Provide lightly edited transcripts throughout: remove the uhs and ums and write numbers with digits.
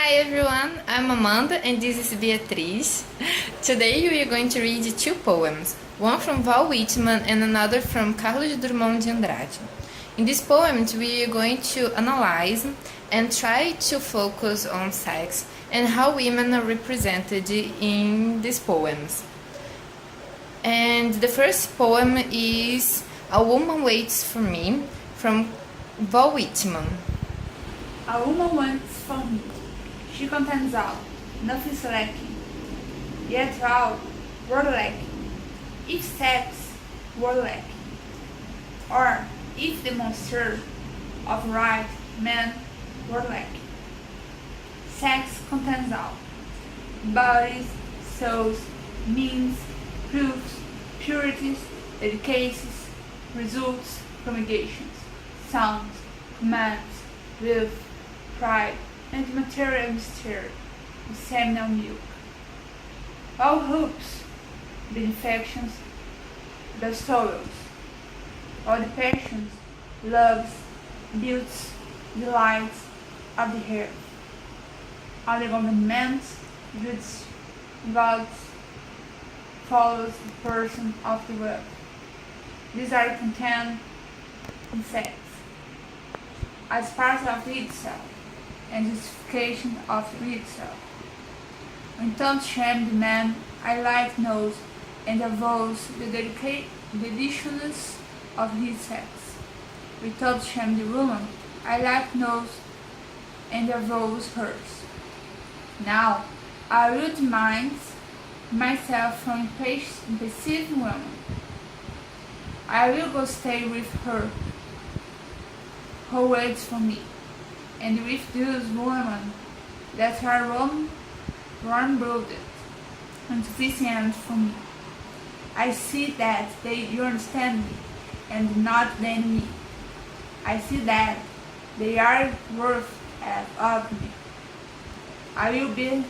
Hi everyone, I'm Amanda and this is Beatriz. Today we are going to read two poems, one from Walt Whitman and another from Carlos Drummond de Andrade. In these poems we are going to analyze and try to focus on sex and how women are represented in these poems. And the first poem is A Woman Waits for Me from Walt Whitman. A woman waits for me. She contends all, nothing's lacking. Yet all were lacking. If sex were lacking, or if the monster of right men were lacking. Sex contains all. Bodies, souls, means, proofs, purities, dedications, results, promulgations, sounds, commands, will, pride, and material mystery, the seminal milk. All hopes, benefactions, the sorrows, all the passions, loves, builds, delights of the earth, all the governments, goods, gods, follows the person of the world. These are contained in sex, as part of itself, and justification of itself. When don't shame the man, I like knows and avows the deliciousness of his sex. Without shame the woman, I like knows and avows hers. Now, I would mind myself from impulsive woman. I will go stay with her who waits for me, and with those women that are warm-blooded and sufficient for me. I see that you understand me, and not the enemy. I see that they are worth of me. I will be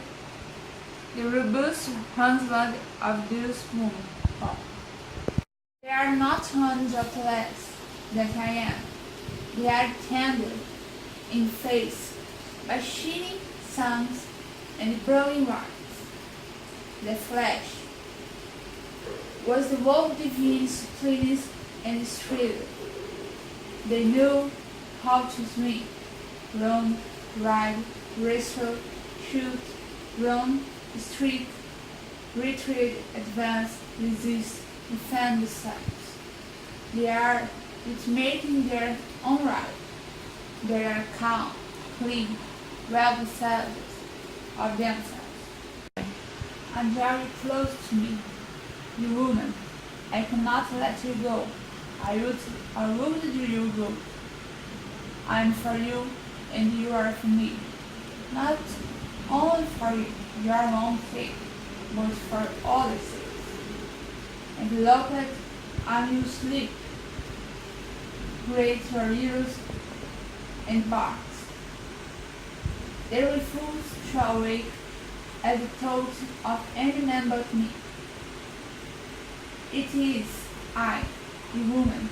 the robust husband of those women. They are not hundreds of less that I am. They are tender in face, by shining suns and glowing wines. The flesh was the wolf divine suppleness and strength. They knew how to swing, run, ride, wrestle, shoot, run, streak, retreat, advance, resist, defend themselves. They are ultimate in their own right. They are calm, clean, well-possessed of themselves. And very close to me, you woman. I cannot let you go. I would you go. I am for you, and you are for me. Not only for your own sake, but for others' sake. And look at and you sleep. Great your ears and barks. The refuse shall wake at the thought of any man but me. It is I, the woman.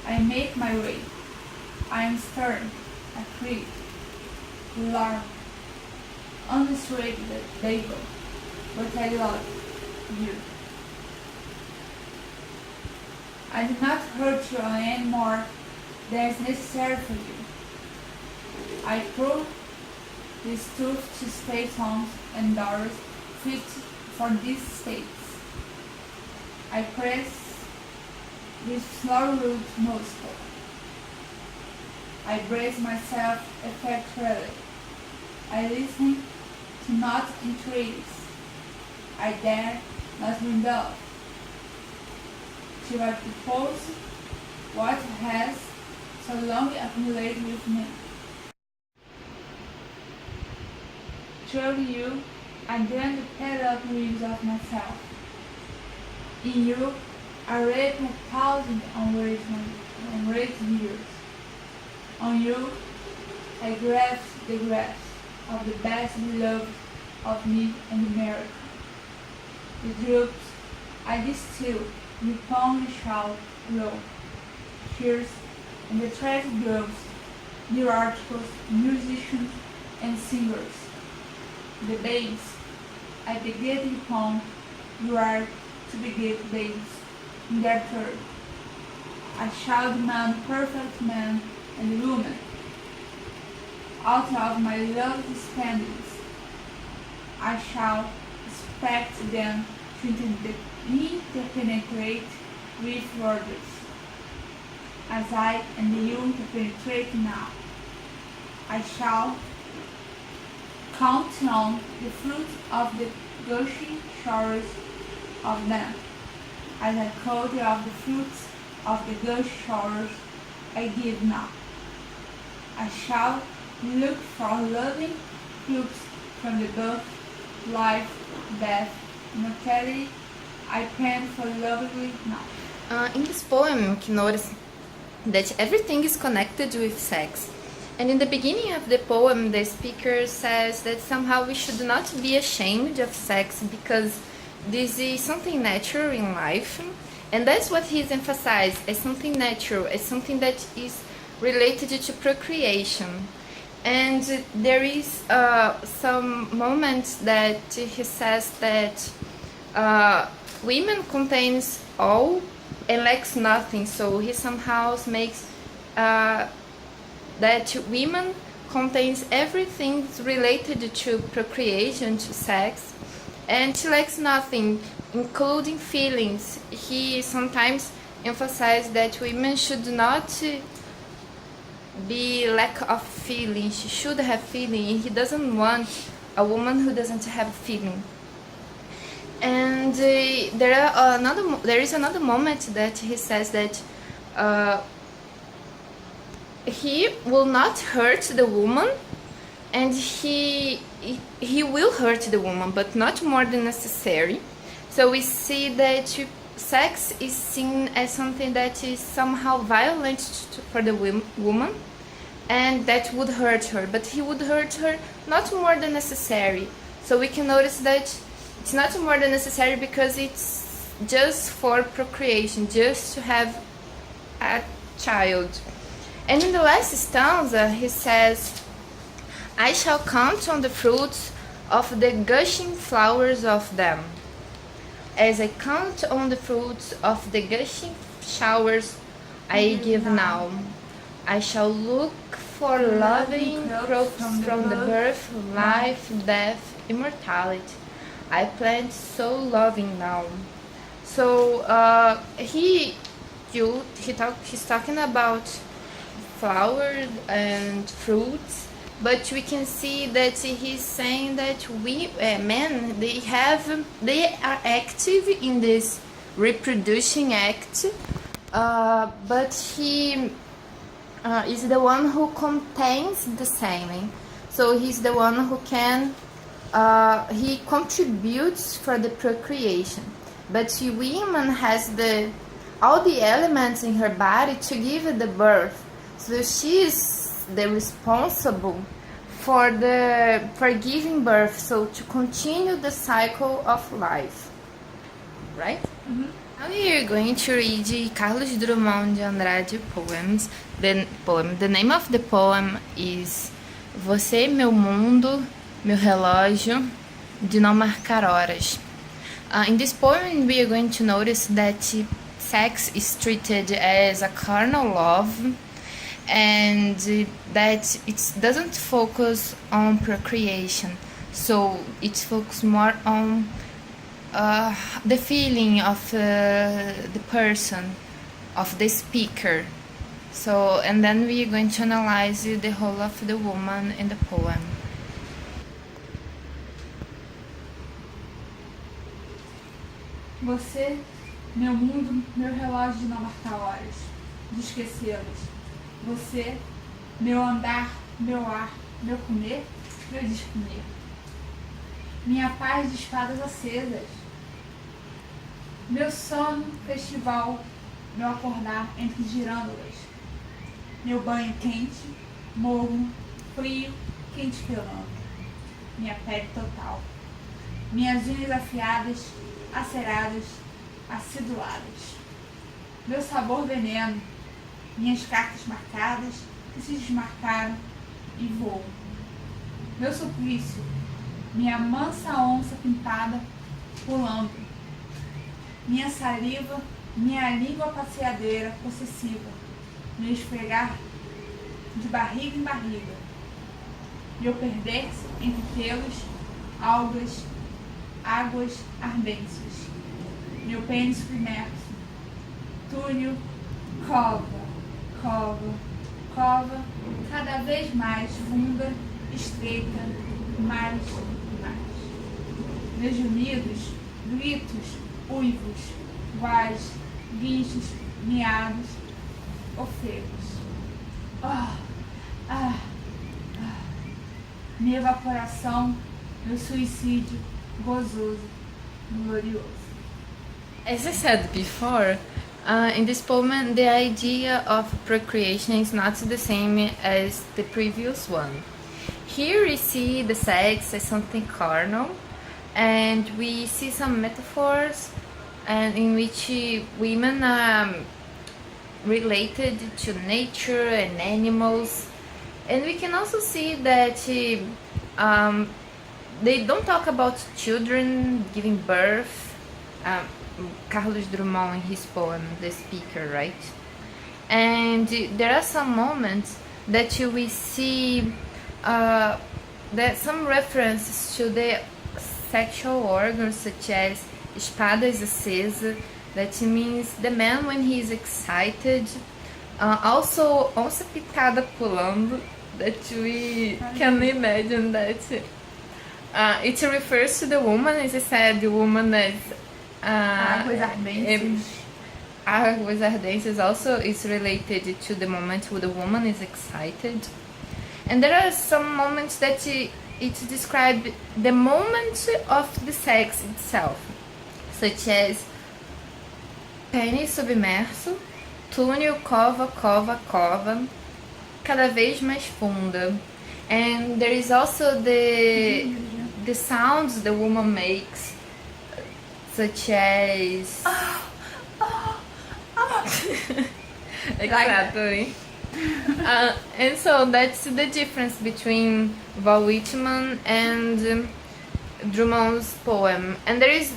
I make my way. I am stern, I creep, alarm, on the straight that they go, but I love you. I do not hurt you any more than is necessary for you. I prove these truths to stay tongues and doors fit for these states. I press with slow root muscle. I brace myself effectually. I listen to not entreaties. I dare not rebel. Till I propose what has so long accumulated with me. Through you, I then the pent-up dreams of myself. In you, I rape 1,000 unraised years. On you, I grasp the grasp of the best beloved of me and America. The drops I distill, you palm shall grow. Cheers and the tragic girls, new articles, musicians, and singers. the babes at the gated home you are to beget babes in their turn. I shall demand perfect man and woman out of my love's standings. I shall expect them to interpenetrate with words, as I and you interpenetrate now. I shall count on the fruit of the gushing showers of them, as I count of the fruits of the gush showers I give now. I shall look for loving fruits from the birth, life, death, mortality. I pen for lovely now. In this poem, we can notice that everything is connected with sex. And in the beginning of the poem, the speaker says that somehow we should not be ashamed of sex because this is something natural in life. And that's what he's emphasized, as something natural, as something that is related to procreation. And there is some moments that he says that women contains all and lacks nothing. So he somehow makes that women contains everything related to procreation, to sex, and she lacks nothing, including feelings. He sometimes emphasizes that women should not be lack of feeling. She should have feeling. He doesn't want a woman who doesn't have feeling. And there is another moment that he says that he will not hurt the woman, and he will hurt the woman, but not more than necessary. So we see that sex is seen as something that is somehow violent for the woman, and that would hurt her, but he would hurt her not more than necessary. So we can notice that it's not more than necessary because it's just for procreation, just to have a child. And in the last stanza, he says, I shall count on the fruits of the gushing flowers of them. As I count on the fruits of the gushing showers I give now. I shall look for loving growth from the birth, life, death, immortality. I plant so loving now. So he's talking about flowers and fruits, but we can see that he's saying that men they are active in this reproducing act, but he is the one who contains the semen. So he's the one who can he contributes for the procreation, but the woman has all the elements in her body to give it the birth. So she is the responsible for giving birth, so to continue the cycle of life, right? Mm-hmm. Now we are going to read Carlos Drummond de Andrade poems. The name of the poem is Você, meu mundo, meu relógio de não marcar horas. In this poem, we are going to notice that sex is treated as a carnal love, and that it doesn't focus on procreation. So it focuses more on the feeling of the person, of the speaker. So, and then we are going to analyze the whole of the woman in the poem. Você, meu mundo, meu relógio de não marcar horas, de esquecê-las. Você, meu andar, meu ar, meu comer, meu descomer. Minha paz de espadas acesas. Meu sono, festival, meu acordar entre girândolas. Meu banho quente, morno, frio, quente pelando. Minha pele total. Minhas unhas afiadas, aceradas, aciduladas. Meu sabor veneno. Minhas cartas marcadas que se desmarcaram e voam. Meu suplício, minha mansa onça pintada pulando, minha saliva, minha língua passeadeira possessiva, me esfregar de barriga em barriga, meu perder-se entre pelos, algas, águas ardências, meu pênis submerso, túnel, cova, cova, cova, cada vez mais funda, estreita, mais e mais. Meus gemidos, gritos, uivos, guais, guinchos, miados, ofegos. Minha evaporação, meu suicídio gozoso, glorioso. As I said before, in this poem, the idea of procreation is not the same as the previous one. Here we see the sex as something carnal, and we see some metaphors and in which women are related to nature and animals. And we can also see that they don't talk about children giving birth. Carlos Drummond in his poem, The Speaker, right? And there are some moments that we see that some references to the sexual organs, such as espadas acesa, that means the man when he is excited. Also, onça picada pulando, that we can imagine that it refers to the woman, as I said, the woman as Águas ardentes. Águas ardentes also is related to the moment where the woman is excited. And there are some moments that it describes the moment of the sex itself, such as pênis submerso, túnel, cova, cova, cova, cada vez mais funda. And there is also the sounds the woman makes, such as exactly. And so that's the difference between Walt Whitman and Drummond's poem. And there is,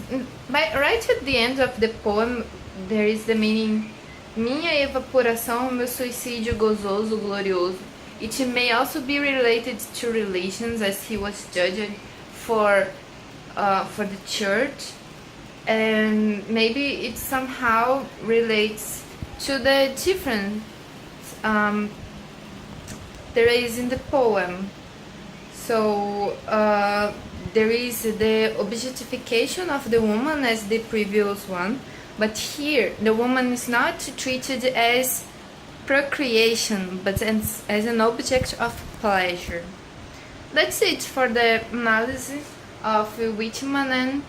right at the end of the poem, there is the meaning: minha evaporação, meu suicídio gozoso, glorioso. It may also be related to relations, as he was judged for the church, and maybe it somehow relates to the difference there is in the poem. So there is the objectification of the woman as the previous one, but here the woman is not treated as procreation, but as an object of pleasure. That's it for the analysis of Whitman and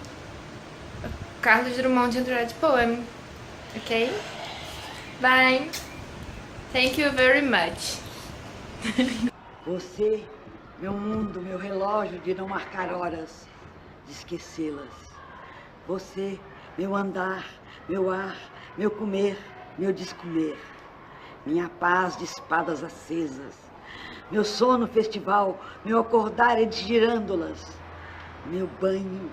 Carlos Drummond de Andrade poem. Okay? Bye! Thank you very much. Você, meu mundo, meu relógio de não marcar horas, de esquecê-las. Você, meu andar, meu ar, meu comer, meu descomer. Minha paz de espadas acesas. Meu sono festival, meu acordar de girândolas. Meu banho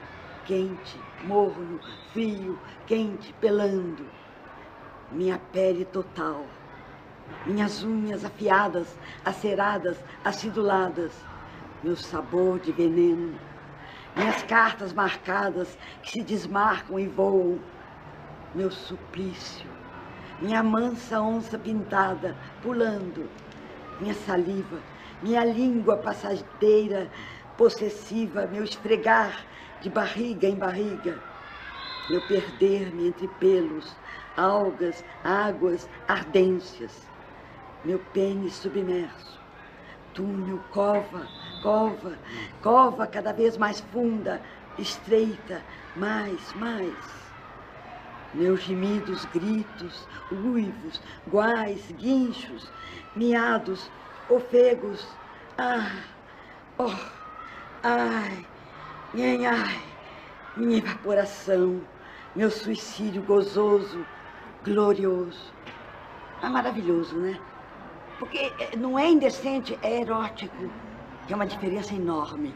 quente, morno, frio, quente, pelando. Minha pele total. Minhas unhas afiadas, aceradas, aciduladas, meu sabor de veneno, minhas cartas marcadas que se desmarcam e voam, meu suplício, minha mansa onça pintada, pulando, minha saliva, minha língua passadeira, possessiva, meu esfregar de barriga em barriga, meu perder-me entre pelos, algas, águas, ardências, meu pênis submerso, túnel, cova, cova, cova cada vez mais funda, estreita, mais, meus gemidos, gritos, uivos, guais, guinchos, miados, ofegos, minha evaporação, meu suicídio gozoso, glorioso. É maravilhoso, né? Porque não é indecente, é erótico, que é uma diferença enorme.